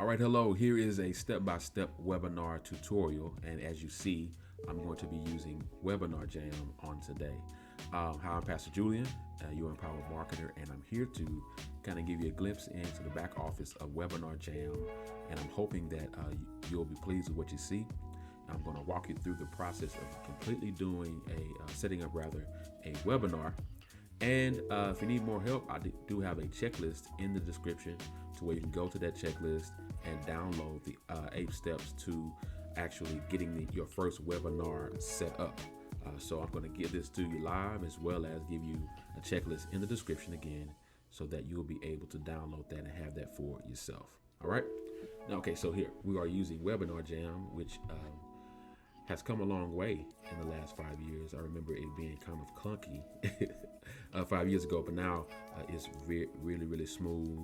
All right, hello. Here is a step-by-step webinar tutorial, and as you see, I'm going to be using WebinarJam on today. Hi, I'm Pastor Julian, your Empowered Marketer, and I'm here to kind of give you a glimpse into the back office of WebinarJam, and I'm hoping that you'll be pleased with what you see. I'm going to walk you through the process of completely doing setting up a webinar. And if you need more help, I do have a checklist in the description to where you can go to that checklist and download the 8 steps to actually getting your first webinar set up. So I'm going to give this to you live, as well as give you a checklist in the description again, so that you'll be able to download that and have that for yourself. All right. Now, okay, so here we are using WebinarJam, which has come a long way in the last 5 years. I remember it being kind of clunky 5 years ago, but now it's really, really smooth,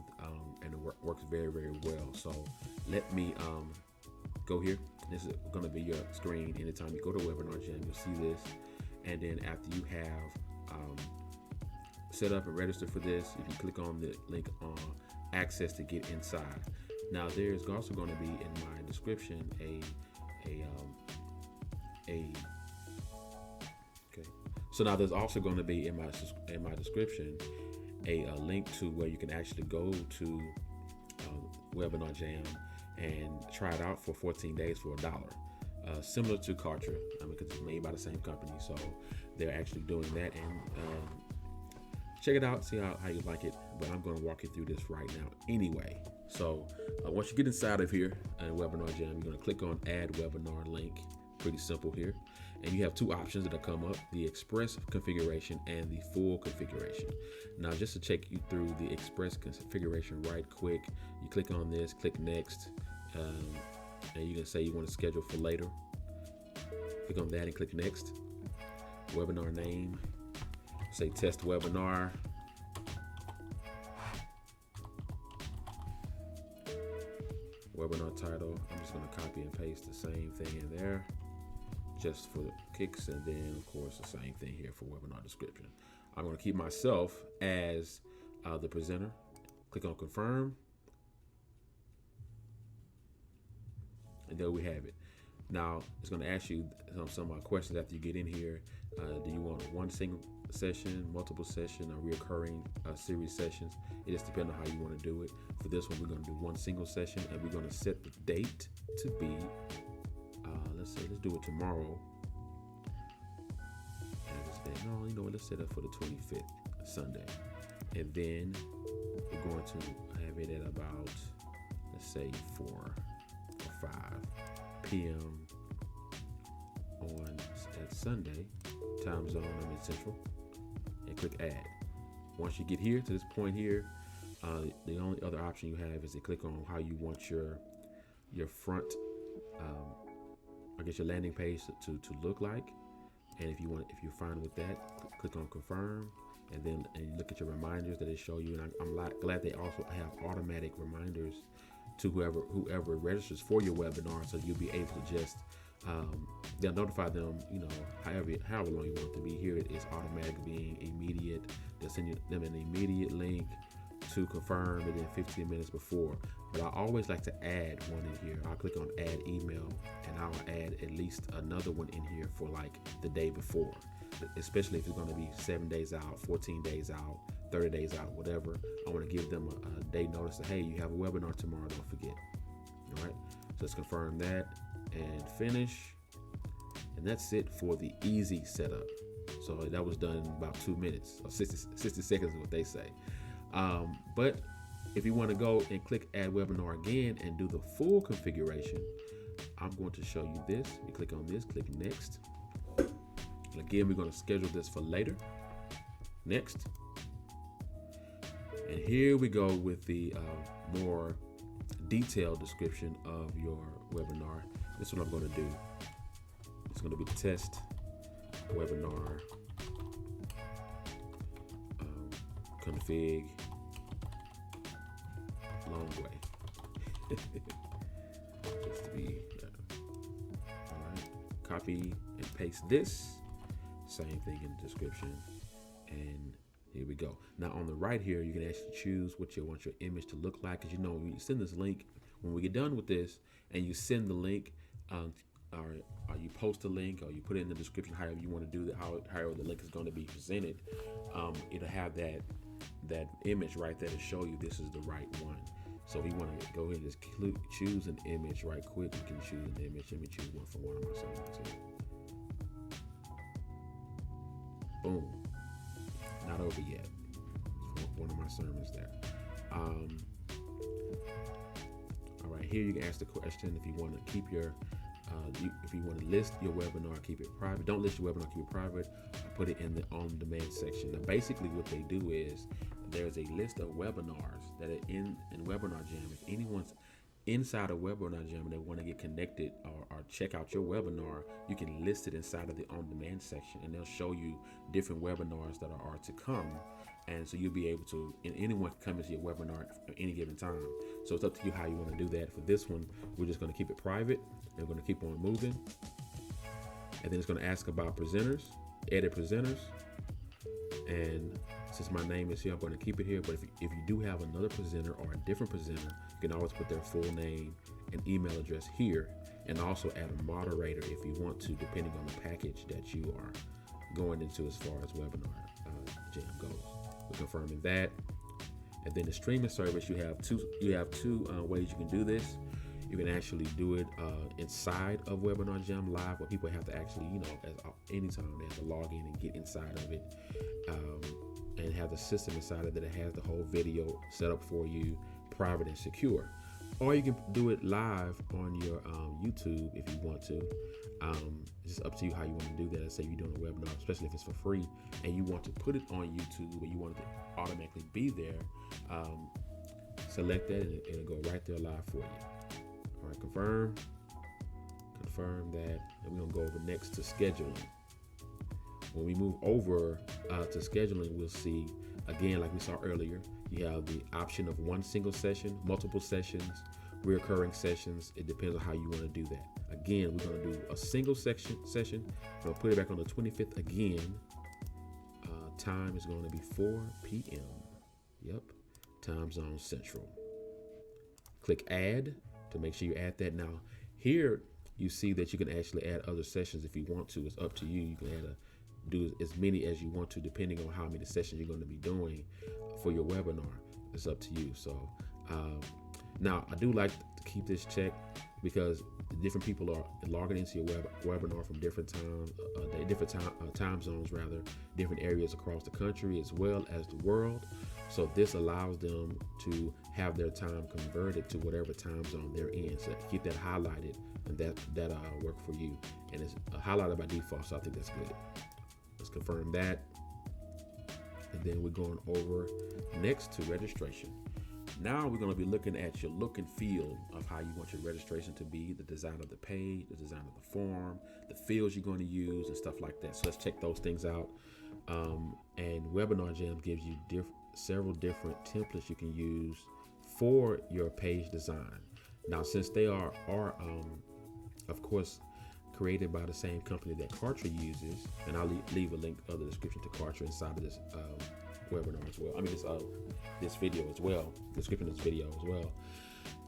and it works very, very well. So let me go here. This is going to be your screen. Anytime you go to WebinarJam, you'll see this. And then after you have set up and registered for this, if you click on the link on access to get inside. Now there's also going to be in my description So now there's also going to be in my description a link to where you can actually go to WebinarJam and try it out for 14 days for $1. Similar to Kartra, because it's made by the same company, so they're actually doing that. And check it out, see how you like it. But I'm going to walk you through this right now anyway. So once you get inside of here in WebinarJam, you're going to click on Add Webinar Link. Pretty simple here. And you have two options that come up: the express configuration and the full configuration. Now, just to take you through the express configuration right quick, you click on this, click next, and you can say you want to schedule for later. Click on that and click next. Webinar name, say test webinar. Webinar title, I'm just going to copy and paste the same thing in there, just for kicks, and then of course the same thing here for webinar description. I'm going to keep myself as the presenter. Click on confirm, and there we have it. Now it's going to ask you some questions after you get in here. Do you want one single session, multiple session, or reoccurring series sessions? It just depends on how you want to do it. For this one, we're going to do one single session, and we're going to set the date to be let's do it tomorrow. Let's set it for the 25th, Sunday. And then we're going to have it at about, let's say 4 or 5 p.m. on that Sunday, time zone. I'm in Central, and click add. Once you get here to this point here, the only other option you have is to click on how you want your front, your landing page to look like. And if you're fine with that, click on confirm, and then you look at your reminders that they show you. And I'm glad they also have automatic reminders to whoever registers for your webinar, so you'll be able to just they'll notify them, however long you want it to be. Here it is automatic, being immediate. They'll send them an immediate link to confirm within 15 minutes before. But I always like to add one in here. I'll click on add email, and I'll add at least another one in here for like the day before, especially if it's going to be 7 days out, 14 days out, 30 days out, whatever. I want to give them a day notice that, hey, you have a webinar tomorrow, don't forget. All right, so let's confirm that and finish. And that's it for the easy setup. So that was done in about 2 minutes, or 60 seconds is what they say. But if you want to go and click add webinar again and do the full configuration, I'm going to show you this. You click on this, click next. Again, we're going to schedule this for later. Next. And here we go with the more detailed description of your webinar. This is what I'm going to do. It's going to be test webinar config long way. Just to be all right. Copy and paste this. Same thing in the description, and here we go. Now on the right here, you can actually choose what you want your image to look like. Because when you send this link, When we get done with this and you send the link, or you post a link, or you put it in the description, however you want to do that, however the link is going to be presented, it'll have that image right there to show you this is the right one. So if you want to go ahead and just choose an image right quick, you can choose an image. Let me choose one for one of my sermons here. Boom. Not over yet. It's for one of my sermons there. All right, here you can ask the question if you want to keep your if you want to list your webinar, keep it private. Don't list your webinar, keep it private. Put it in the on-demand section. Now, basically what they do is there's a list of webinars that are in WebinarJam. If anyone's inside of WebinarJam and they want to get connected or check out your webinar, you can list it inside of the on-demand section, and they'll show you different webinars that are to come. And so you'll be able to, and anyone can come into your webinar at any given time. So it's up to you how you want to do that. For this one, we're just going to keep it private. And we're going to keep on moving. And then it's going to ask about presenters, edit presenters. And since my name is here, I'm going to keep it here. But if you do have another presenter or a different presenter, you can always put their full name and email address here. And also add a moderator if you want to, depending on the package that you are going into as far as WebinarJam goes. We're confirming that. And then the streaming service, you have two ways you can do this. You can actually do it inside of WebinarJam Live, where people have to actually, anytime they have to log in and get inside of it, and have the system inside of it that has the whole video set up for you, private and secure. Or you can do it live on your YouTube if you want to. It's just up to you how you want to do that. Let's say you're doing a webinar, especially if it's for free, and you want to put it on YouTube, or you want it to automatically be there. Select that, and it'll go right there live for you. All right, confirm that, and we're gonna go over next to scheduling. When we move over to scheduling, we'll see, again, like we saw earlier, you have the option of one single session, multiple sessions, recurring sessions. It depends on how you want to do that. Again, we're going to do a single session. We'll put it back on the 25th again. Time is going to be 4 p.m. Yep, time zone central. Click add to make sure you add that. Now, here you see that you can actually add other sessions if you want to. It's up to you. You can do as many as you want to, depending on how many sessions you're going to be doing for your webinar. It's up to you. So now I do like to keep this checked, because different people are logging into your webinar from different time zones, different areas across the country as well as the world. So this allows them to have their time converted to whatever time zone they're in. So keep that highlighted, and that work for you. And it's highlighted by default, so I think that's good. Let's confirm that. And then we're going over next to registration. Now we're going to be looking at your look and feel of how you want your registration to be, the design of the page, the design of the form, the fields you're going to use, and stuff like that. So let's check those things out. And WebinarJam gives you several different templates you can use for your page design. Now, since they are of course, created by the same company that Kartra uses, and I'll leave a link of the description to Kartra inside of this webinar as well. I mean, this video as well, description of this video as well.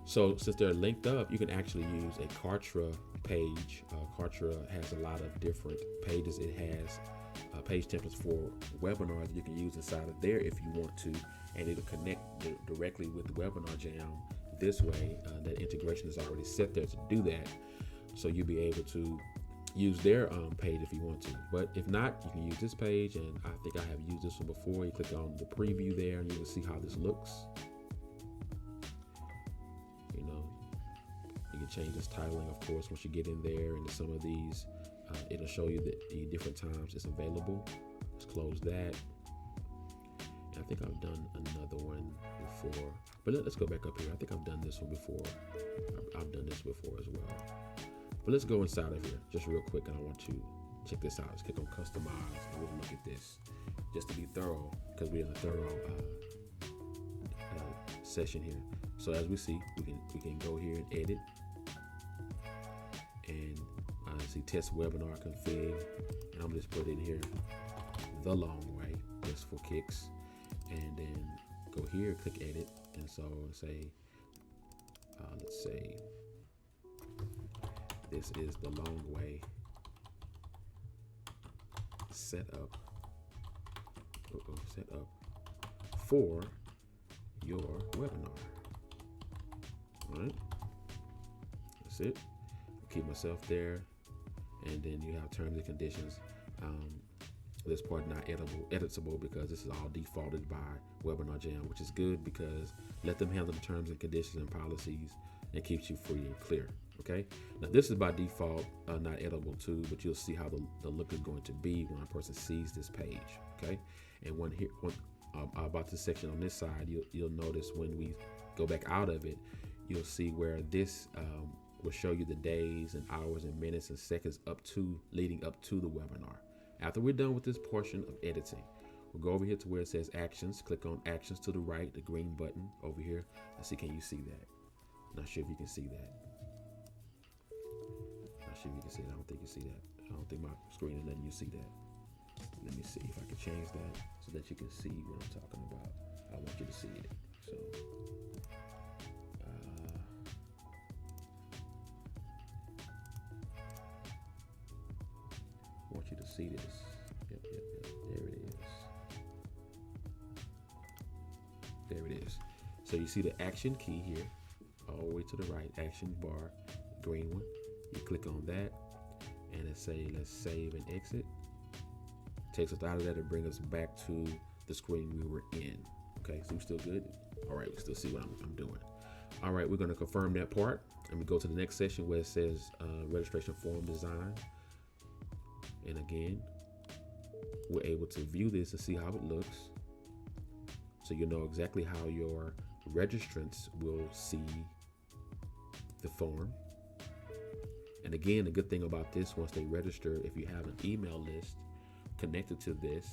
So since they're linked up, you can actually use a Kartra page. Kartra has a lot of different pages. It has page templates for webinars that you can use inside of there if you want to, and it'll connect directly with WebinarJam this way. That integration is already set there to do that. So you'll be able to use their page if you want to. But if not, you can use this page, and I think I have used this one before. You click on the preview there, and you can see how this looks. You can change this titling, of course, once you get in there. And some of these, it'll show you the different times it's available. Let's close that. And I think I've done another one before, but let's go back up here. I think I've done this one before. I've done this before as well. But let's go inside of here just real quick, and I want to check this out. Let's click on customize, and we'll look at this just to be thorough, because we're in a thorough session here. So as we see, we can go here and edit, and see test webinar config, and I'm just put in here the long way just for kicks, and then go here, click edit, and so say let's say this is the long way set up for your webinar. All right, that's it. Keep myself there, and then you have terms and conditions. This part not editable because this is all defaulted by WebinarJam, which is good because let them handle the terms and conditions and policies and keeps you free and clear. Okay. Now this is by default not editable too, but you'll see how the look is going to be when a person sees this page. Okay. And when about this section on this side, you'll notice when we go back out of it, you'll see where this will show you the days and hours and minutes and seconds leading up to the webinar. After we're done with this portion of editing, we'll go over here to where it says actions. Click on actions to the right, the green button over here. Let's see, can you see that? Not sure if you can see that. Not sure if you can see that. I don't think you see that. I don't think my screen is letting you see that. Let me see if I can change that so that you can see what I'm talking about. I want you to see it. So, I want you to see this. Yep. There it is. There it is. So you see the action key here, all the way to the right, action bar, green one. You click on that, and it say, let's save and exit. Takes us out of that and bring us back to the screen we were in. Okay, so we're still good. All right, we still see what I'm doing. All right, we're going to confirm that part, and we go to the next section where it says registration form design. And again, we're able to view this and see how it looks, so you know exactly how your registrants will see the form. And again, the good thing about this, once they register, if you have an email list connected to this,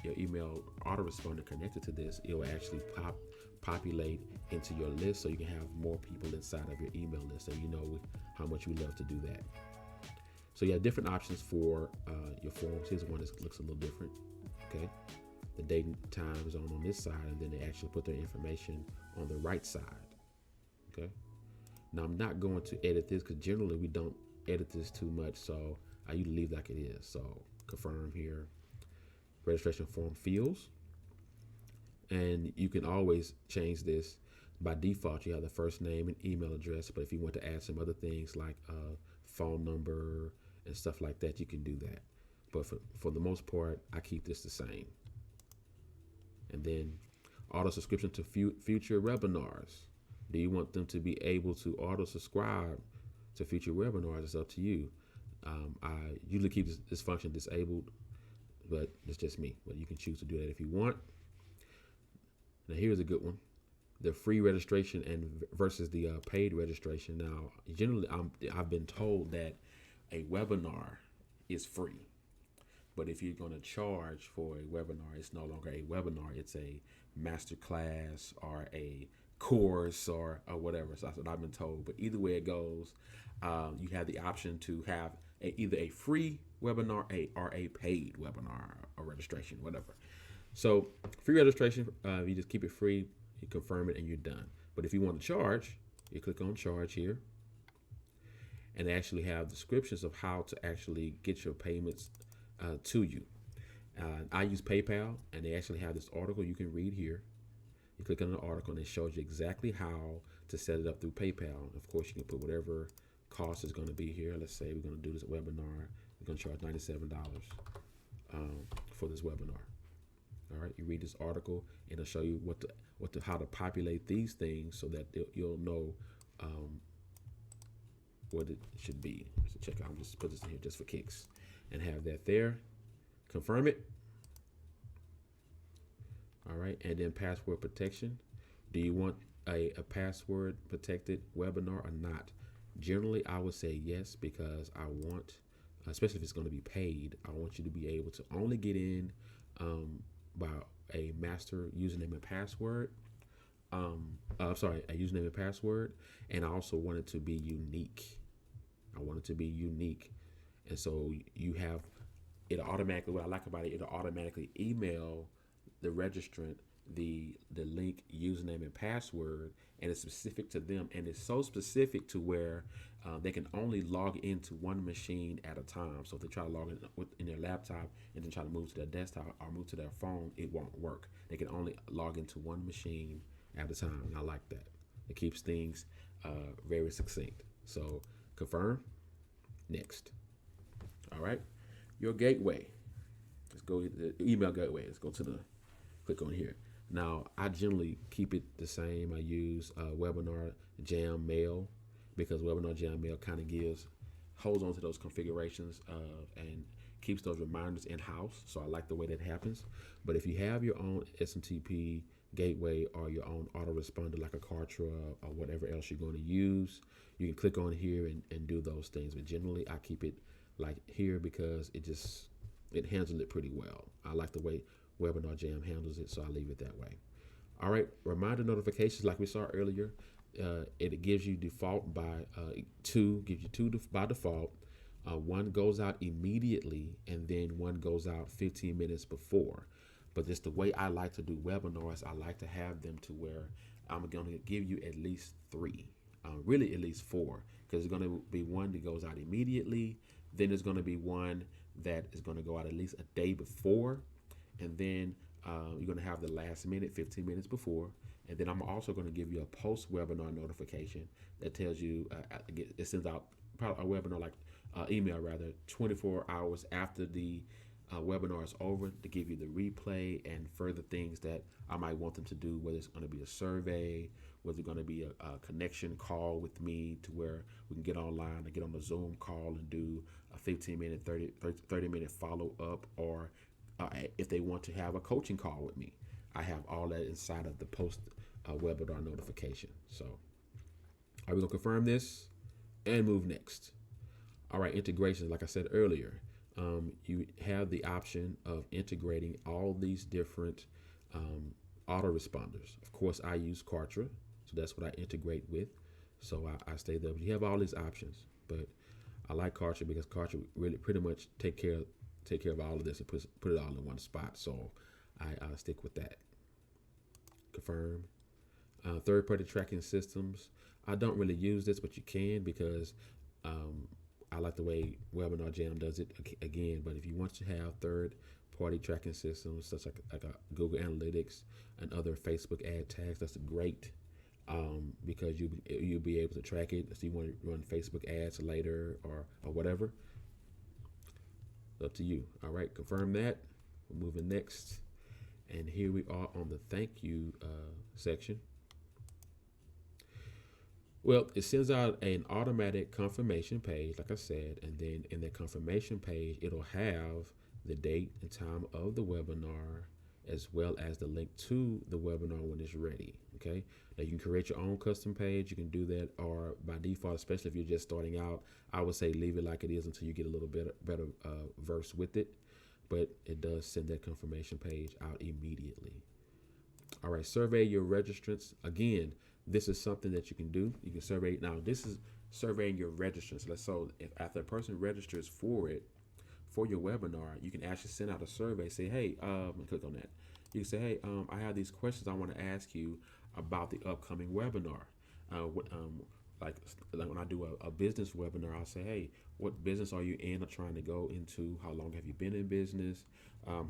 your email autoresponder connected to this, it will actually populate into your list, so you can have more people inside of your email list, so you know how much we love to do that. So you have different options for your forms. Here's one that looks a little different. Okay, the date and time is on this side, and then they actually put their information on the right side. Okay, now I'm not going to edit this because generally we don't edit this too much, so I usually leave like it is. So confirm here, registration form fields, and you can always change this. By default, you have the first name and email address, but if you want to add some other things like phone number and stuff like that, you can do that. But for the most part, I keep this the same. And then auto subscription to future webinars. Do you want them to be able to auto subscribe to future webinars? It's up to you. I usually keep this function disabled, but it's just me. But you can choose to do that if you want. Now here's a good one: the free registration and versus the paid registration. Now, generally, I've been told that a webinar is free, but if you're going to charge for a webinar, it's no longer a webinar; it's a master class or a course or whatever. So that's what I've been told. But either way it goes, you have the option to have either a free webinar or a paid webinar or registration, whatever. So free registration, you just keep it free. You confirm it and you're done. But if you want to charge, you click on charge here, and they actually have descriptions of how to actually get your payments to you. I use PayPal, and they actually have this article you can read here. You click on the article and it shows you exactly how to set it up through PayPal. Of course, you can put whatever cost is going to be here. Let's say we're going to do this webinar. We're going to charge $97 for this webinar. All right, you read this article, and it'll show you how to populate these things so that you'll know what it should be. So check out. I'm just put this in here just for kicks, and have that there. Confirm it. All right, and then password protection. Do you want a password protected webinar or not? Generally, I would say yes, because I want, especially if it's going to be paid, I want you to be able to only get in by a master username and password. A username and password, and I also want it to be unique. And so you have it automatically. What I like about it, it'll automatically email the registrant the link, username, and password, and it's specific to them, and it's so specific to where they can only log into one machine at a time. So if they try to log in their laptop and then try to move to their desktop or move to their phone, it won't work. They can only log into one machine at a time, and I like that. It keeps things very succinct. So confirm. Next. All right. Your gateway. Let's go the email gateway. Let's go to the click on here. Now I generally keep it the same. I use WebinarJam Mail because WebinarJam Mail kind of holds on to those configurations and keeps those reminders in house. So I like the way that happens. But if you have your own SMTP gateway or your own autoresponder like a Kartra or whatever else you're going to use, you can click on here and do those things. But generally I keep it like here because it handles it pretty well. I like the way WebinarJam handles it, so I leave it that way. All right, reminder notifications like we saw earlier. It gives you default by two by default. One goes out immediately, and then one goes out 15 minutes before. But just the way I like to do webinars, I like to have them to where I'm going to give you at least three, really at least four, because there's going to be one that goes out immediately. Then there's going to be one that is going to go out at least a day before, and then you're going to have the last minute, 15 minutes before, and then I'm also going to give you a post-webinar notification that tells you, it sends out probably a webinar like email rather, 24 hours after the webinar is over to give you the replay and further things that I might want them to do, whether it's going to be a survey, whether it's going to be a connection call with me to where we can get online and get on a Zoom call and do a 15-minute, 30-minute follow-up, or if they want to have a coaching call with me. I have all that inside of the post webinar notification. So are we going to confirm this and move next? All right, integration, like I said earlier, you have the option of integrating all these different autoresponders. Of course, I use Kartra, so that's what I integrate with. So I stay there. But you have all these options, but I like Kartra because Kartra really pretty much take care of all of this and put it all in one spot. So I stick with that. Confirm. Third-party tracking systems. I don't really use this, but you can because I like the way WebinarJam does it again. But if you want to have third-party tracking systems such like a Google Analytics and other Facebook ad tags, that's great because you'll be able to track it. So you want to run Facebook ads later or whatever. Up to you. All right, confirm that. We're moving next. And here we are on the thank you section. Well, it sends out an automatic confirmation page, like I said, and then in that confirmation page, it'll have the date and time of the webinar, as well as the link to the webinar when it's ready. Okay. Now you can create your own custom page. You can do that, or by default, especially if you're just starting out, I would say leave it like it is until you get a little bit better verse with it. But it does send that confirmation page out immediately. All right, survey your registrants. Again, this is something that you can do. You can survey. Now, this is surveying your registrants. So if after a person registers for your webinar, you can actually send out a survey. Say, hey, click on that. You can say, hey, I have these questions I want to ask you about the upcoming webinar. Like when I do a business webinar, I'll say, hey, what business are you in or trying to go into? How long have you been in business?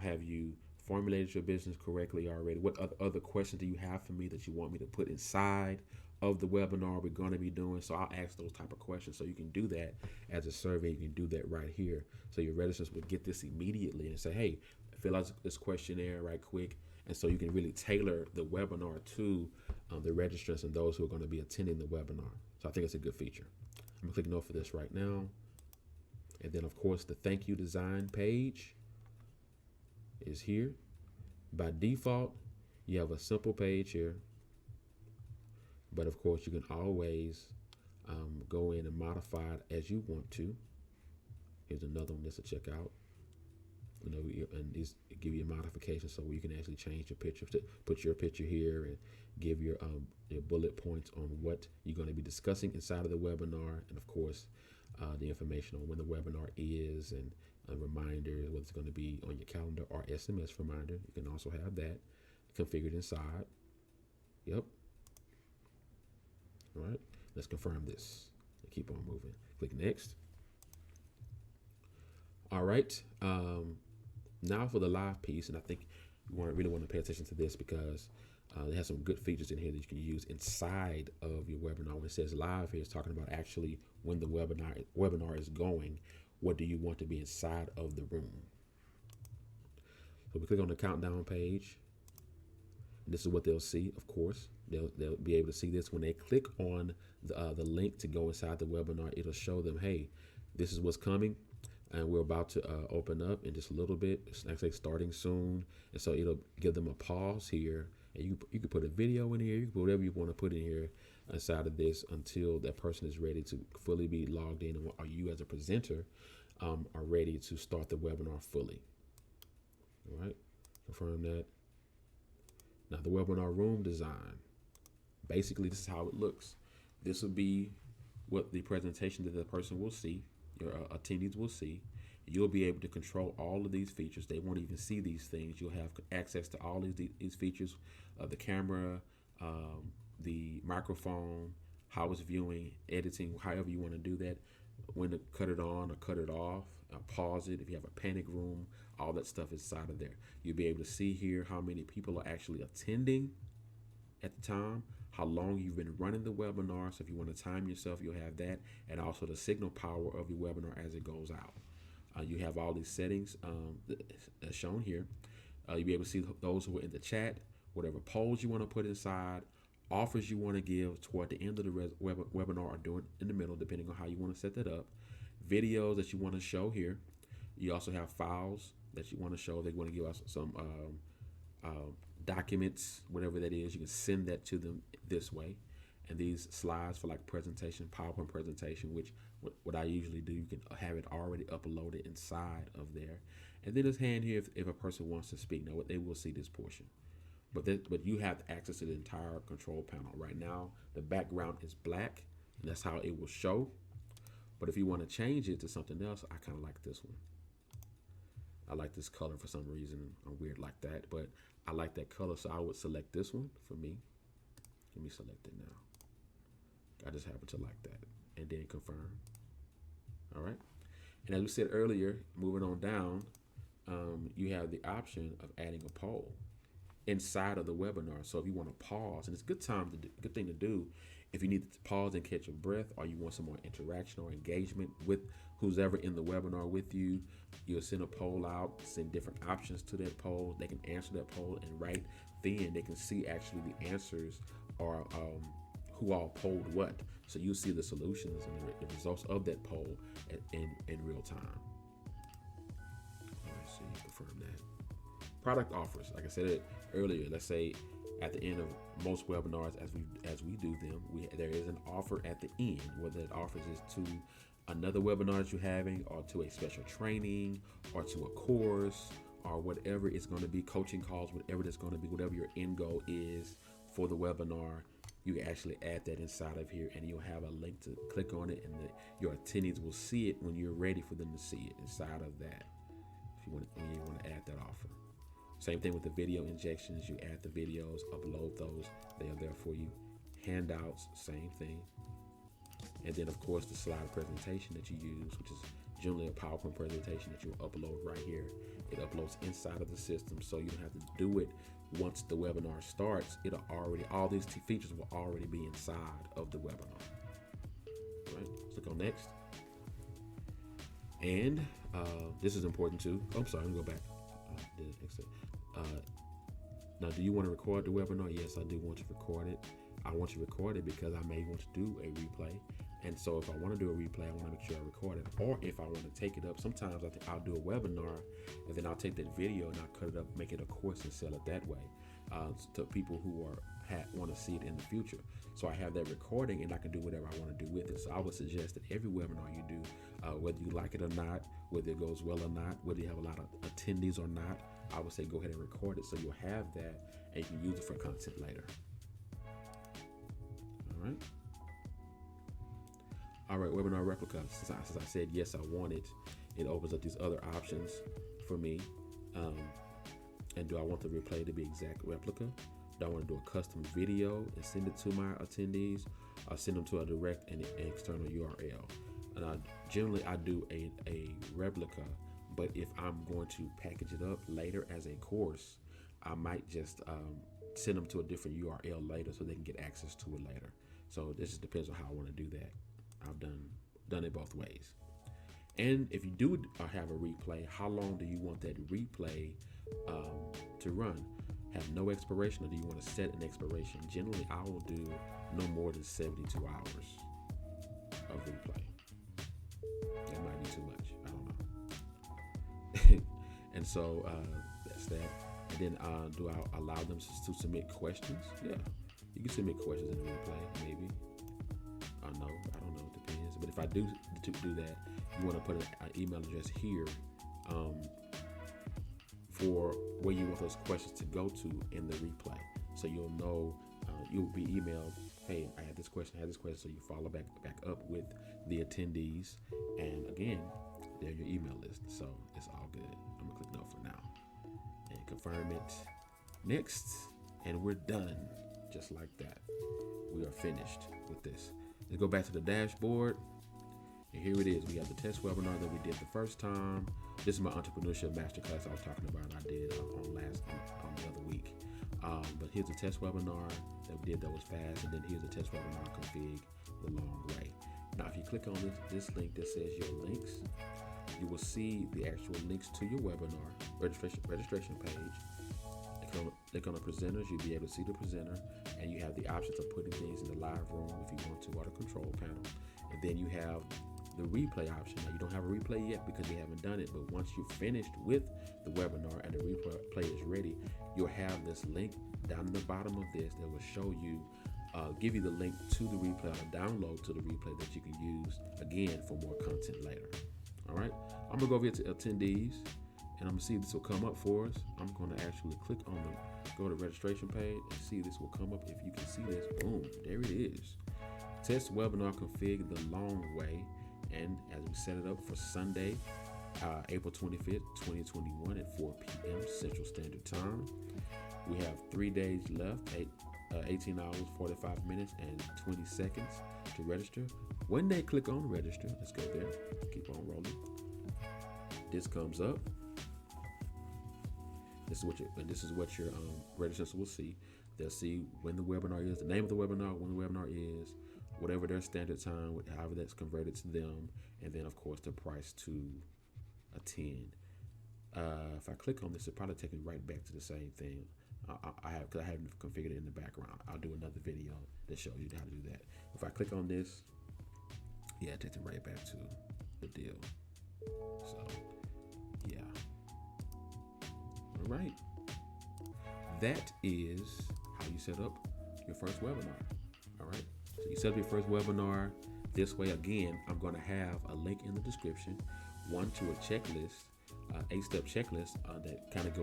Have you formulated your business correctly already? What other questions do you have for me that you want me to put inside of the webinar we're going to be doing? So I'll ask those type of questions. So you can do that as a survey. You can do that right here. So your registrants would get this immediately and say, hey, fill out this questionnaire right quick. And so you can really tailor the webinar to the registrants and those who are going to be attending the webinar. So I think it's a good feature. I'm clicking off for this right now. And then, of course, the thank you design page is here. By default, you have a simple page here. But, of course, you can always go in and modify it as you want to. Here's another one just to check out. You know, and these give you a modification so you can actually change your picture, put your picture here, and give your bullet points on what you're going to be discussing inside of the webinar, and of course, the information on when the webinar is, and a reminder whether it's going to be on your calendar or SMS reminder. You can also have that. configured inside. Yep. All right. Let's confirm this. Keep on moving. Click next. All right. Now for the live piece, and I think you really want to pay attention to this because it has some good features in here that you can use inside of your webinar. When it says live here, it's talking about actually when the webinar is going, what do you want to be inside of the room? So we click on the countdown page. And this is what they'll see, of course. They'll be able to see this when they click on the link to go inside the webinar. It'll show them, hey, this is what's coming. And we're about to open up in just a little bit. It's actually starting soon. And so it'll give them a pause here. And you can put a video in here. You can put whatever you want to put in here inside of this until that person is ready to fully be logged in. Or you as a presenter are ready to start the webinar fully. All right, confirm that. Now the webinar room design. Basically, this is how it looks. This will be what the presentation that the person will see. Your attendees will see. You'll be able to control all of these features. They won't even see these things. You'll have access to all these features of the camera, the microphone, how it's viewing, editing, however you want to do that, when to cut it on or cut it off, pause it. If you have a panic room, all that stuff is inside of there. You'll be able to see here how many people are actually attending at the time, how long you've been running the webinar. So if you want to time yourself, you'll have that, and also the signal power of your webinar as it goes out. You have all these settings that's shown here. You'll be able to see those who are in the chat, whatever polls you want to put inside, offers you want to give toward the end of the webinar or doing in the middle, depending on how you want to set that up, videos that you want to show here. You also have files that you want to show. They want to give us some documents, whatever that is. You can send that to them this way. And these slides for like presentation, PowerPoint presentation, which what I usually do, you can have it already uploaded inside of there. And then this hand here, if a person wants to speak, now they will see this portion. But you have access to the entire control panel. Right now, the background is black, and that's how it will show. But if you want to change it to something else, I kind of like this one. I like this color for some reason. I'm weird like that, but I like that color, so I would select this one for me. Let me select it now. I just happen to like that. And then confirm. All right. And as we said earlier, moving on down, you have the option of adding a poll inside of the webinar. So if you want to pause, and it's a good thing to do if you need to pause and catch your breath, or you want some more interaction or engagement with who's ever in the webinar with you, you'll send a poll out, send different options to that poll. They can answer that poll, and right then they can see actually the answers or who all polled what. So you see the solutions and the results of that poll in real time. Let's see, confirm that. Product offers, like I said it earlier, let's say at the end of most webinars, as we do them, there is an offer at the end, whether that offers is to another webinar that you're having, or to a special training, or to a course, or whatever it's going to be, coaching calls, whatever it's going to be, whatever your end goal is for the webinar. You can actually add that inside of here, and you'll have a link to click on it, and your attendees will see it when you're ready for them to see it inside of that. If you want to add that offer. Same thing with the video injections. You add the videos, upload those. They are there for you. Handouts, same thing. And then, of course, the slide presentation that you use, which is generally a PowerPoint presentation that you'll upload right here. It uploads inside of the system, so you don't have to do it once the webinar starts. All these features will already be inside of the webinar. All right, let's click on next. And this is important too. Oh, I'm sorry, I'm gonna go back. Now, do you want to record the webinar? Yes, I do want to record it. I want to record it because I may want to do a replay. And so if I want to do a replay, I want to make sure I record it. Or if I want to take it up, sometimes I'll do a webinar and then I'll take that video and I'll cut it up, make it a course and sell it that way to people who want to see it in the future. So I have that recording and I can do whatever I want to do with it. So I would suggest that every webinar you do, whether you like it or not, whether it goes well or not, whether you have a lot of attendees or not, I would say go ahead and record it so you'll have that and you can use it for content later. All right, webinar replica. Since I said yes, I want it, it opens up these other options for me. And do I want the replay to be exact replica? Do I want to do a custom video and send it to my attendees, or send them to a direct and external URL? And generally I do a replica, but if I'm going to package it up later as a course, I might just send them to a different URL later so they can get access to it later. So this just depends on how I want to do that. I've done it both ways. And if you do have a replay, how long do you want that replay to run? Have no expiration, or do you want to set an expiration? Generally, I will do no more than 72 hours of replay. That might be too much. I don't know. And so that's that. And then do I allow them to submit questions? Yeah, you can submit questions in the replay, maybe. I don't know. It depends. But if I do that, you want to put an email address here for where you want those questions to go to in the replay. So you'll know, you'll be emailed, hey, I had this question, so you follow back up with the attendees. And again, they're your email list. So it's all good. I'm gonna click no for now and confirm it. Next, and we're done. Just like that. We are finished with this. Let's go back to the dashboard. And here it is. We have the test webinar that we did the first time. This is my entrepreneurship masterclass I was talking about. I did on the other week. But here's a test webinar that we did that was fast, and then here's a test webinar config the long way. Now, if you click on this link that says your links, you will see the actual links to your webinar registration page. Click on the presenters. You'll be able to see the presenter, and you have the options of putting things in the live room if you want to, or the control panel. And then you have the replay option. Now, you don't have a replay yet because you haven't done it, but once you're finished with the webinar and the replay is ready, you'll have this link down in the bottom of this that will show you, give you the link to the replay, or download to the replay that you can use again for more content later. All right, I'm gonna go over here to attendees, and I'm gonna see if this will come up for us. I'm gonna actually click on go to the registration page and see this will come up. If you can see this, boom, there it is. Test webinar config the long way. And as we set it up for Sunday, April 25th, 2021 at 4 p.m. Central Standard Time. We have 3 days left, 18 hours, 45 minutes, and 20 seconds to register. When they click on register, let's go there, keep on rolling. This comes up. This is what your registrants will see. They'll see when the webinar is, the name of the webinar, when the webinar is, whatever their standard time, however that's converted to them, and then of course the price to attend. If I click on this, it'll probably take me right back to the same thing. I haven't configured it in the background. I'll do another video that shows you how to do that. If I click on this, yeah, it takes me right back to the deal. So yeah. All right. That is how you set up your first webinar. All right. So you set up your first webinar this way. Again, I'm going to have a link in the description, one to a checklist, 8-step checklist that kind of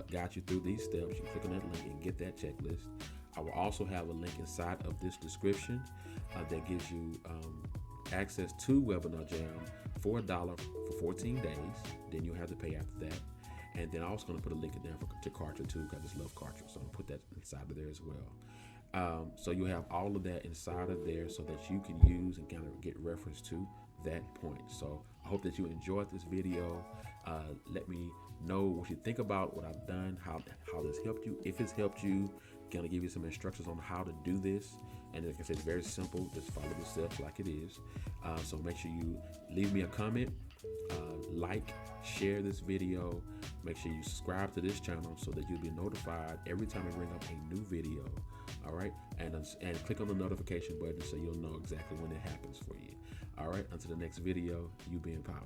guides you through these steps. You click on that link and get that checklist. I will also have a link inside of this description that gives you access to WebinarJam for $1 for 14 days. Then you'll have to pay after that. And then I'm also going to put a link in there to Kartra too, because I just love Kartra. So I'm going to put that inside of there as well. So you'll have all of that inside of there so that you can use and kind of get reference to that point. So I hope that you enjoyed this video. Let me know what you think about what I've done, how this helped you. If it's helped you, going to give you some instructions on how to do this. And like I said, it's very simple. Just follow the steps like it is. So make sure you leave me a comment, like, share this video. Make sure you subscribe to this channel so that you'll be notified every time I bring up a new video. All right, and click on the notification button so you'll know exactly when it happens for you. All right, until the next video, you be empowered.